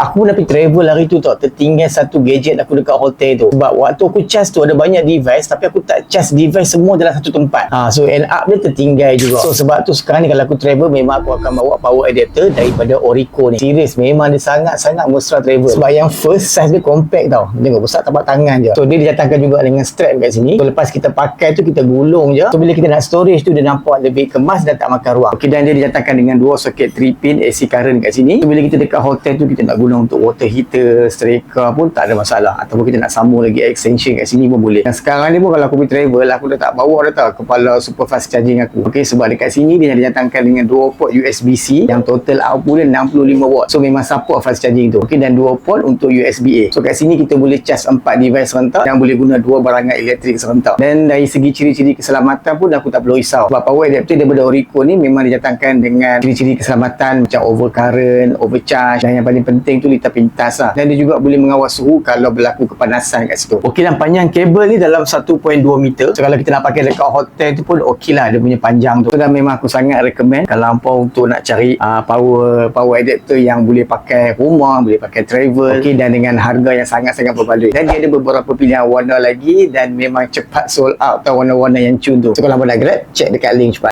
Aku nak pergi travel hari tu tau, tertinggal satu gadget aku dekat hotel tu. Sebab waktu aku charge tu ada banyak device, tapi aku tak charge device semua dalam satu tempat. So end up dia tertinggal juga. So sebab tu sekarang ni kalau aku travel, memang aku akan bawa power adapter daripada Orico ni. Serius, memang dia sangat-sangat mesra travel. Sebab yang first size dia compact tau. Tengok, besar tapak tangan je. So dia didatangkan juga dengan strap kat sini. So lepas kita pakai tu, kita gulung je. So bila kita nak storage tu, dia nampak lebih kemas dan tak makan ruang. Okay, dan dia didatangkan dengan dua soket 3 pin AC current kat sini. So bila kita dekat hotel tu, kita nak guna untuk water heater, striker pun tak ada masalah. Ataupun kita nak sambung lagi extension kat sini pun boleh. Dan sekarang ni pun kalau aku pergi travel, aku dah tak bawa dah tau kepala super fast charging aku. Okay, sebab dekat sini dia didatangkan dengan 2 port USB-C yang total output dia 65 watt. So memang support fast charging tu. Okay, dan 2 port untuk USB-A. So kat sini kita boleh charge 4 device serentak dan boleh guna 2 barangan elektrik serentak. Dan dari segi ciri-ciri keselamatan pun aku tak perlu risau. Sebab power adapter daripada Orico ni memang didatangkan dengan ciri-ciri keselamatan macam overcurrent, overcharge, dan yang paling penting tu litar pintas lah. Dan dia juga boleh mengawal suhu kalau berlaku kepanasan kat situ. Okey, dan panjang kabel ni dalam 1.2 meter. So kalau kita nak pakai dekat hotel tu pun okey lah dia punya panjang tu. So dan memang aku sangat recommend kalau hampa untuk nak cari power adapter yang boleh pakai rumah, boleh pakai travel. Okey, dan dengan harga yang sangat-sangat berbaloi. Dan dia ada beberapa pilihan warna lagi dan memang cepat sold out tau warna-warna yang cun tu. So kalau hampa nak grab, check dekat link cepat.